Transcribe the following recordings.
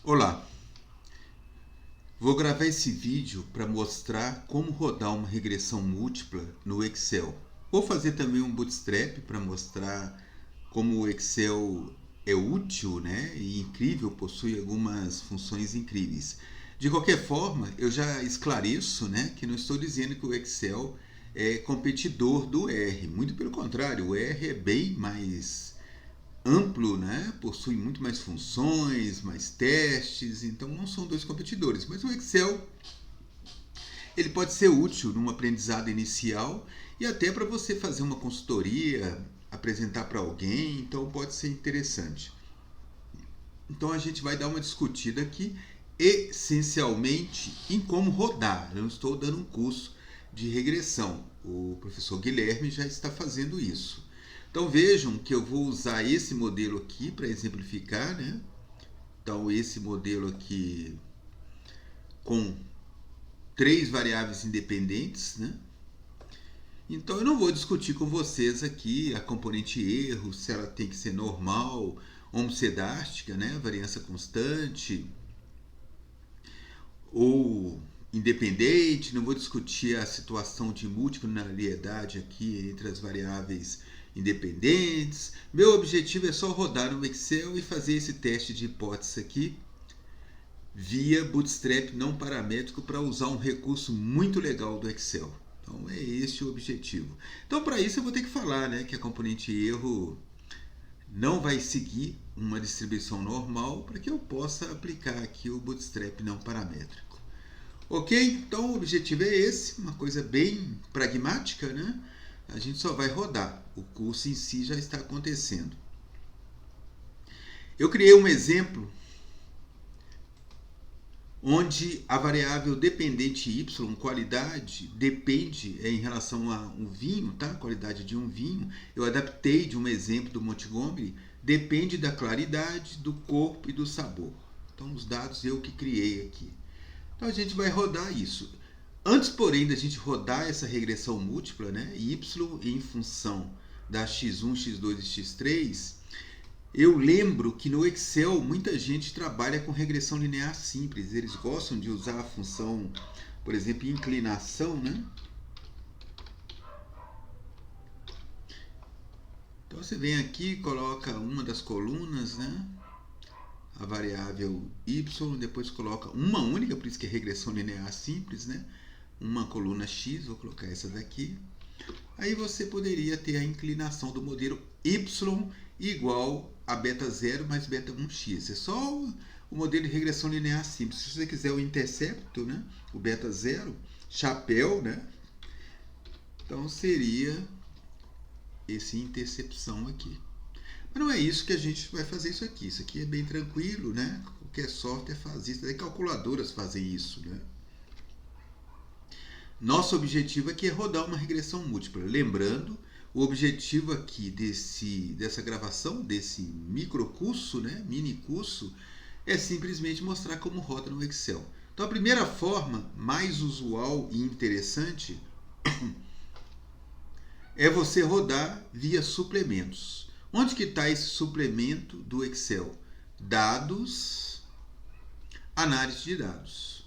Olá, vou gravar esse vídeo para mostrar como rodar uma regressão múltipla no Excel. Vou fazer também um bootstrap para mostrar como o Excel é útil, né, e incrível, possui algumas funções incríveis. De qualquer forma, eu já esclareço, né, que não estou dizendo que o Excel é competidor do R. Muito pelo contrário, o R é bem mais amplo, né? Possui muito mais funções, mais testes, então não são dois competidores. Mas o Excel ele pode ser útil num aprendizado inicial e até para você fazer uma consultoria, apresentar para alguém, então pode ser interessante. Então a gente vai dar uma discutida aqui essencialmente em como rodar. Eu não estou dando um curso de regressão. O professor Guilherme já está fazendo isso. Então vejam que eu vou usar esse modelo aqui para exemplificar, né? Então esse modelo aqui com três variáveis independentes, né? Então eu não vou discutir com vocês aqui a componente erro, se ela tem que ser normal, homocedástica, né? Variância constante, ou independente, não vou discutir a situação de multiplineariedade aqui entre as variáveis independentes. Meu objetivo é só rodar no Excel e fazer esse teste de hipótese aqui via Bootstrap não paramétrico para usar um recurso muito legal do Excel. Então é esse o objetivo. Então para isso eu vou ter que falar, né, que a componente erro não vai seguir uma distribuição normal para que eu possa aplicar aqui o Bootstrap não paramétrico. Ok? Então o objetivo é esse, uma coisa bem pragmática, né? A gente só vai rodar, o curso em si já está acontecendo. Eu criei um exemplo onde a variável dependente y, qualidade, depende em relação a um vinho, tá? Qualidade de um vinho. Eu adaptei de um exemplo do Montgomery, depende da claridade, do corpo e do sabor. Então os dados eu que criei aqui. Então a gente vai rodar isso. Antes, porém, da gente rodar essa regressão múltipla, né, y em função da x1, x2 e x3, eu lembro que no Excel muita gente trabalha com regressão linear simples. Eles gostam de usar a função, por exemplo, inclinação, né? Então você vem aqui, coloca uma das colunas, né? A variável y, depois coloca uma única, por isso que é regressão linear simples, né? Uma coluna x, vou colocar essa daqui. Aí você poderia ter a inclinação do modelo y igual a beta 0 mais beta 1x. É só o modelo de regressão linear simples. Se você quiser o intercepto, né, o beta 0, chapéu, né, então seria esse intercepção aqui. Mas não é isso que a gente vai fazer isso aqui. Isso aqui é bem tranquilo, né? Qualquer software faz isso. Até calculadoras fazem isso, né? Nosso objetivo aqui é rodar uma regressão múltipla. Lembrando, o objetivo aqui dessa gravação, desse microcurso, né, mini curso, é simplesmente mostrar como roda no Excel. Então a primeira forma mais usual e interessante é você rodar via suplementos. Onde que está esse suplemento do Excel? Dados, análise de dados.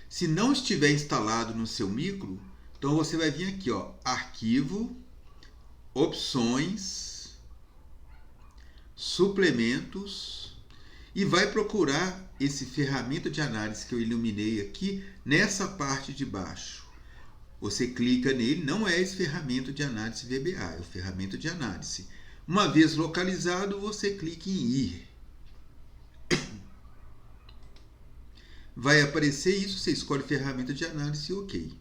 Se não estiver instalado no seu micro, então você vai vir aqui, ó, arquivo, opções, suplementos e vai procurar esse ferramenta de análise que eu iluminei aqui nessa parte de baixo. Você clica nele, não é esse ferramenta de análise VBA, é o ferramenta de análise. Uma vez localizado, você clica em ir. Vai aparecer isso, você escolhe ferramenta de análise e ok.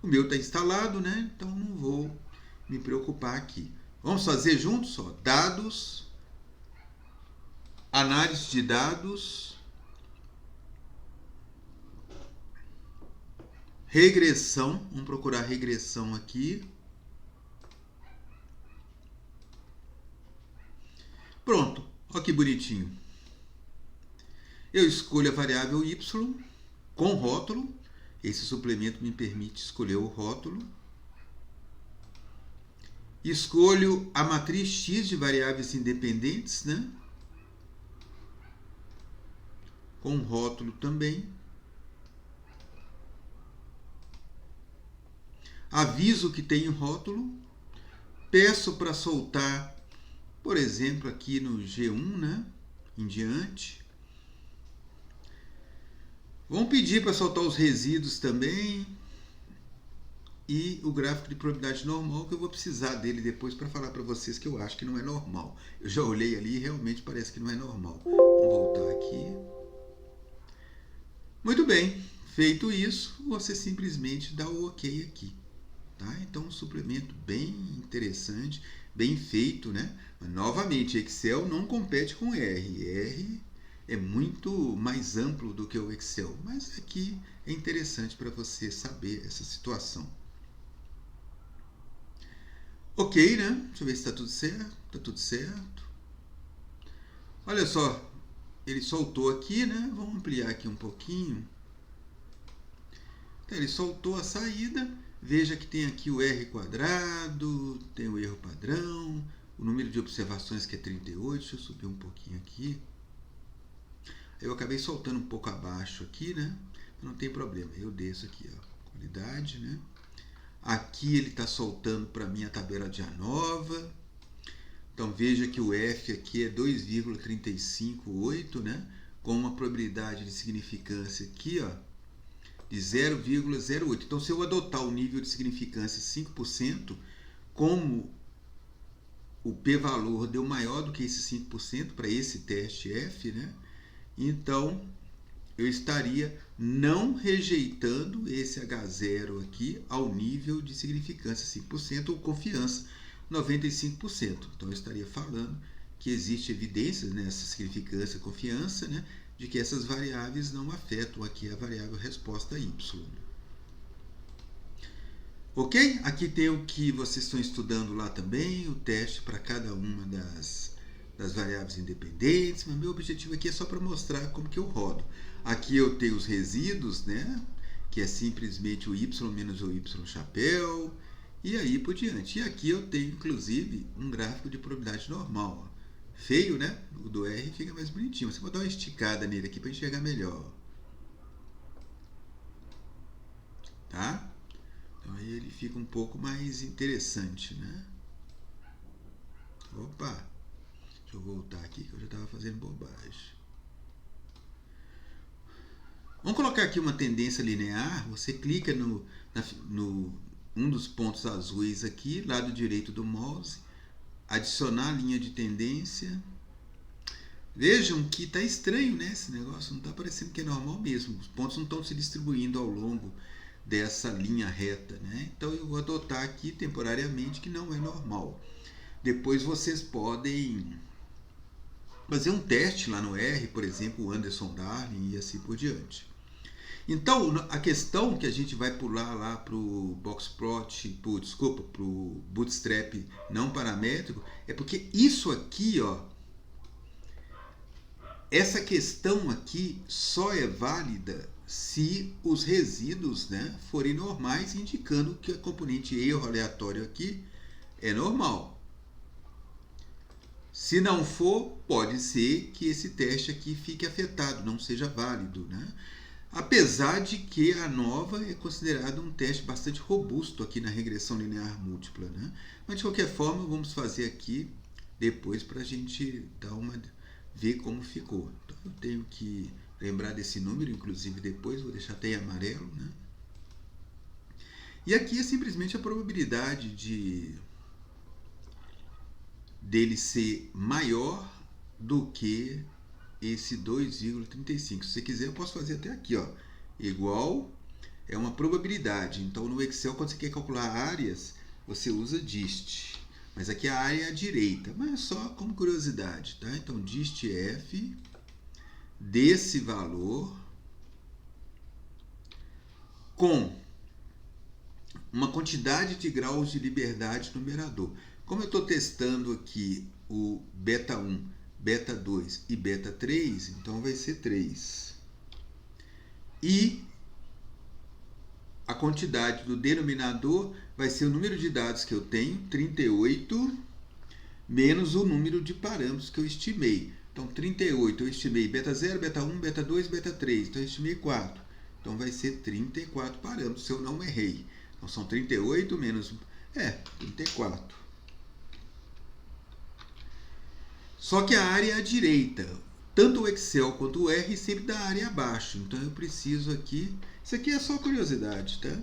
O meu está instalado, né? Então não vou me preocupar aqui. Vamos fazer juntos? Ó. Dados, análise de dados, regressão. Vamos procurar regressão aqui. Pronto, olha que bonitinho. Eu escolho a variável y com rótulo. Esse suplemento me permite escolher o rótulo. Escolho a matriz X de variáveis independentes, né? com rótulo também. Aviso que tem rótulo. Peço para soltar, por exemplo, aqui no G1, né? Em diante. Vão pedir para soltar os resíduos também. E o gráfico de probabilidade normal, que eu vou precisar dele depois para falar para vocês que eu acho que não é normal. Eu já olhei ali e realmente parece que não é normal. Vamos voltar aqui. Muito bem, feito isso, você simplesmente dá o OK aqui. Tá? Então, um suplemento bem interessante, bem feito, né? Mas, novamente, Excel não compete com R. R é muito mais amplo do que o Excel, mas aqui é interessante para você saber essa situação. Ok, né? Deixa eu ver se está tudo certo. Está tudo certo. Olha só, ele soltou aqui, né? Vamos ampliar aqui um pouquinho. Então, ele soltou a saída. Veja que tem aqui o R quadrado, tem o erro padrão, o número de observações que é 38. Deixa eu subir um pouquinho aqui. Eu acabei soltando um pouco abaixo aqui, né? Não tem problema, eu desço aqui, ó, qualidade, né? Aqui ele está soltando para mim a tabela de ANOVA. Então veja que o F aqui é 2,358, né? Com uma probabilidade de significância aqui, ó, de 0,08. Então, se eu adotar o nível de significância 5%, como o p-valor deu maior do que esse 5% para esse teste F, né? Então, eu estaria não rejeitando esse H0 aqui ao nível de significância 5% ou confiança 95%. Então, eu estaria falando que existe evidência nessa significância confiança, né, de que essas variáveis não afetam aqui a variável resposta y. Ok? Aqui tem o que vocês estão estudando lá também, o teste para cada uma das variáveis independentes, mas meu objetivo aqui é só para mostrar como que eu rodo. Aqui eu tenho os resíduos, né? Que é simplesmente o y menos o y chapéu, e aí por diante. E aqui eu tenho, inclusive, um gráfico de probabilidade normal. Ó. Feio, né? O do R fica mais bonitinho. Você pode dar uma esticada nele aqui para enxergar melhor. Tá? Então aí ele fica um pouco mais interessante, né? Opa! Deixa eu voltar aqui que eu já estava fazendo bobagem. Vamos colocar aqui uma tendência linear. Você clica no um dos pontos azuis aqui, lado direito do mouse, adicionar linha de tendência. Vejam que está estranho, né? Esse negócio não está parecendo que é normal mesmo. Os pontos não estão se distribuindo ao longo dessa linha reta, né? Então eu vou adotar aqui temporariamente que não é normal. Depois vocês podem fazer um teste lá no R, por exemplo, o Anderson Darling e assim por diante. Então, a questão que a gente vai pular lá para o Boxplot, para o Bootstrap não paramétrico, é porque isso aqui, ó, essa questão aqui só é válida se os resíduos, né, forem normais, indicando que a componente erro aleatório aqui é normal. Se não for, pode ser que esse teste aqui fique afetado, não seja válido, né? Apesar de que a ANOVA é considerado um teste bastante robusto aqui na regressão linear múltipla, né? Mas de qualquer forma, vamos fazer aqui depois para a gente ver como ficou. Então eu tenho que lembrar desse número, inclusive depois, vou deixar até em amarelo, né? E aqui é simplesmente a probabilidade dele ser maior do que esse 2,35. Se você quiser, eu posso fazer até aqui, ó. Igual é uma probabilidade. Então, no Excel, quando você quer calcular áreas, você usa dist. Mas aqui a área é à direita, mas é só como curiosidade, tá? Então, dist f desse valor com uma quantidade de graus de liberdade no numerador. Como eu estou testando aqui o beta 1, beta 2 e beta 3, então vai ser 3. E a quantidade do denominador vai ser o número de dados que eu tenho, 38, menos o número de parâmetros que eu estimei. Então, 38, eu estimei beta 0, beta 1, beta 2, beta 3. Então, eu estimei 4. Então, vai ser 34 parâmetros, se eu não errei. Então, são 38 menos... 34. Só que a área é à direita. Tanto o Excel quanto o R sempre dá área abaixo. Então, eu preciso aqui... Isso aqui é só curiosidade, tá?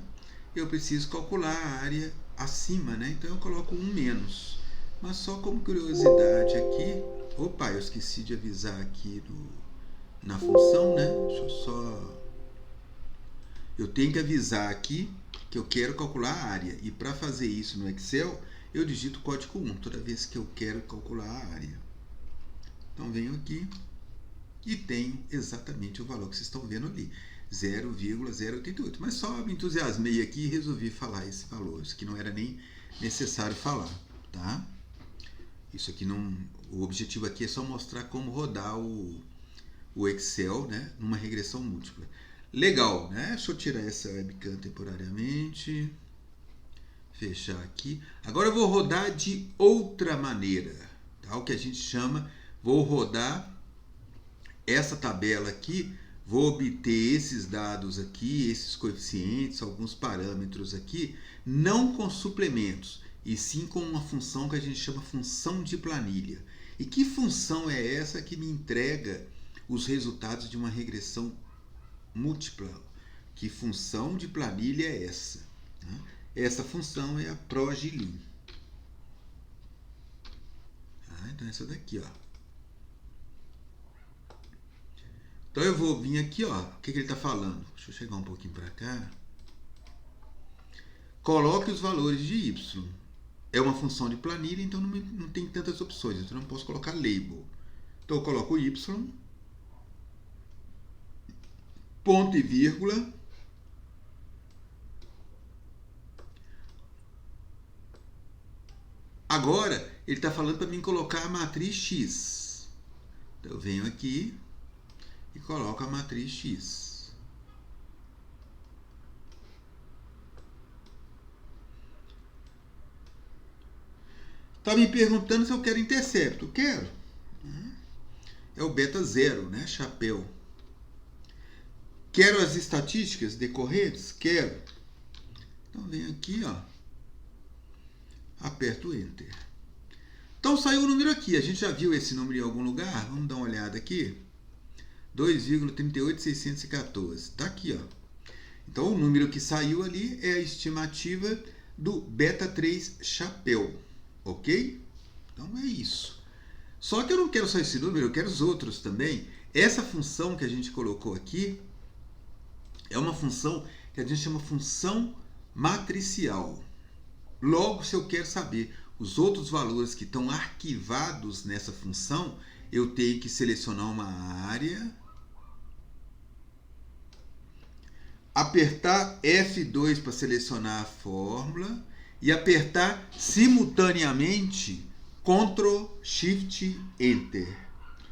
Eu preciso calcular a área acima, né? Então, eu coloco 1 menos. Mas só como curiosidade aqui... Opa, eu esqueci de avisar aqui na função, né? Deixa eu só... Eu tenho que avisar aqui que eu quero calcular a área. E para fazer isso no Excel, eu digito código 1 toda vez que eu quero calcular a área. Então, venho aqui e tenho exatamente o valor que vocês estão vendo ali. 0,088. Mas só me entusiasmei aqui e resolvi falar esse valor. Isso que não era nem necessário falar, tá? Isso aqui não... O objetivo aqui é só mostrar como rodar o Excel, né, numa regressão múltipla. Legal, né? Deixa eu tirar essa webcam temporariamente. Fechar aqui. Agora eu vou rodar de outra maneira, tá? O que a gente chama... Vou rodar essa tabela aqui, vou obter esses dados aqui, esses coeficientes, alguns parâmetros aqui, não com suplementos, e sim com uma função que a gente chama função de planilha. E que função é essa que me entrega os resultados de uma regressão múltipla? Que função de planilha é essa? Essa função é a progilin. Então essa daqui, ó. Então eu vou vir aqui, ó. O que ele está falando? Deixa eu chegar um pouquinho para cá. Coloque os valores de y. É uma função de planilha, então não tem tantas opções. Então eu não posso colocar label. Então eu coloco y, ponto e vírgula. Agora ele está falando para mim colocar a matriz x. Então eu venho aqui e coloco a matriz x. Está me perguntando se eu quero intercepto. Quero. É o beta 0, né? Chapéu. Quero as estatísticas decorrentes? Quero. Então venho aqui, ó. Aperto Enter. Então saiu o número aqui. A gente já viu esse número em algum lugar? Vamos dar uma olhada aqui. 2,38614. Está aqui, ó. Então o número que saiu ali é a estimativa do beta 3 chapéu. Ok? Então é isso. Só que eu não quero só esse número, eu quero os outros também. Essa função que a gente colocou aqui é uma função que a gente chama função matricial. Logo, se eu quero saber os outros valores que estão arquivados nessa função, eu tenho que selecionar uma área, apertar F2 para selecionar a fórmula e apertar simultaneamente Ctrl Shift Enter.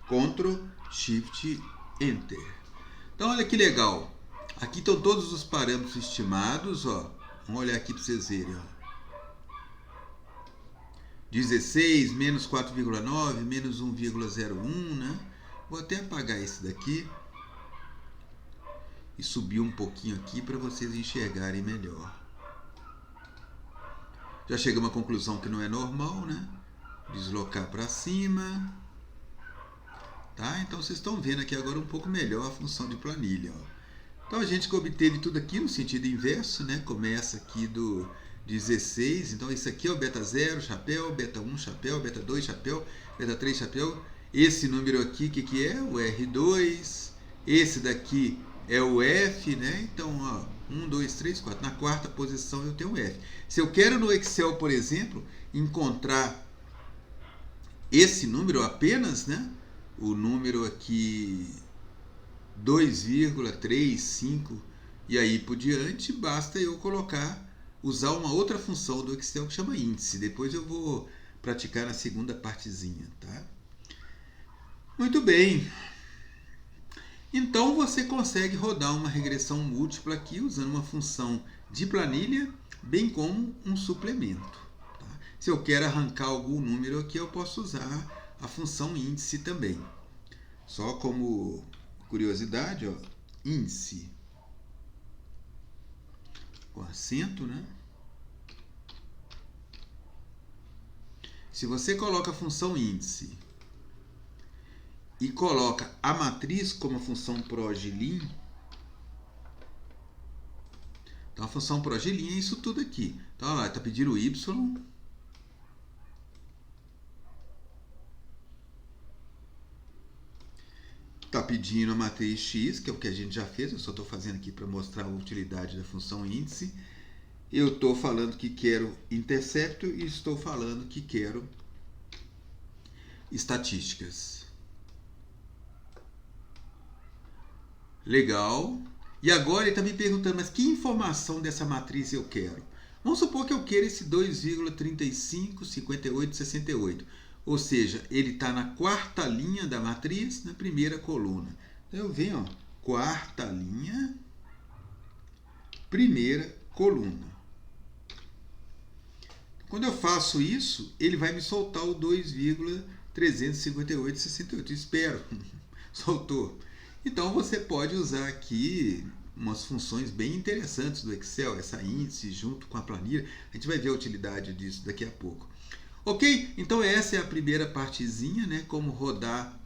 Ctrl Shift Enter. Então olha que legal. Aqui estão todos os parâmetros estimados, ó. Vamos olhar aqui para vocês verem, ó. 16, menos 4,9, menos 1,01, né? Vou até apagar esse daqui e subir um pouquinho aqui para vocês enxergarem melhor. Já chegamos à conclusão que não é normal, né? Deslocar para cima. Tá? Então vocês estão vendo aqui agora um pouco melhor a função de planilha, ó. Então a gente obteve tudo aqui no sentido inverso, né? Começa aqui do 16, então isso aqui é o beta 0, chapéu, beta 1, chapéu, beta 2, chapéu, beta 3, chapéu. Esse número aqui, o que é? O R2. Esse daqui é o F, né? Então, ó, 1, 2, 3, 4. Na quarta posição eu tenho o F. Se eu quero no Excel, por exemplo, encontrar esse número apenas, né? O número aqui 2,35 e aí por diante, basta eu usar uma outra função do Excel que chama índice. Depois eu vou praticar na segunda partezinha, tá? Muito bem. Então você consegue rodar uma regressão múltipla aqui usando uma função de planilha, bem como um suplemento. Tá? Se eu quero arrancar algum número aqui, eu posso usar a função índice também. Só como curiosidade, ó, índice com acento, né? Se você coloca a função índice e coloca a matriz como a função progilin, então a função progilin é isso tudo aqui. Então, olha lá, está pedindo y. Está pedindo a matriz x, que é o que a gente já fez. Eu só estou fazendo aqui para mostrar a utilidade da função índice. Eu estou falando que quero intercepto e estou falando que quero estatísticas. Legal. E agora ele está me perguntando, mas que informação dessa matriz eu quero? Vamos supor que eu queira esse 2,35, 58, 68. Ou seja, ele está na quarta linha da matriz, na primeira coluna. Então eu venho, ó, quarta linha, primeira coluna. Quando eu faço isso, ele vai me soltar o 2,358, 68. Espero. Soltou. Então você pode usar aqui umas funções bem interessantes do Excel, essa índice junto com a planilha. A gente vai ver a utilidade disso daqui a pouco. Ok? Então essa é a primeira partezinha, né? Como rodar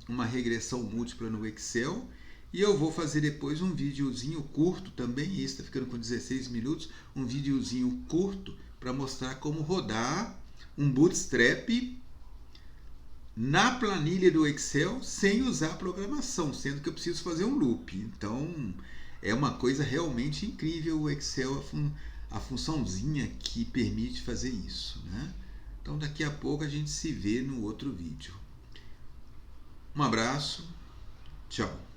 uma regressão múltipla no Excel. E eu vou fazer depois um videozinho curto também, esse está ficando com 16 minutos, um videozinho curto para mostrar como rodar um Bootstrap na planilha do Excel sem usar programação, sendo que eu preciso fazer um loop. Então é uma coisa realmente incrível o Excel, a funçãozinha que permite fazer isso, né? Então daqui a pouco a gente se vê no outro vídeo. Um abraço, tchau.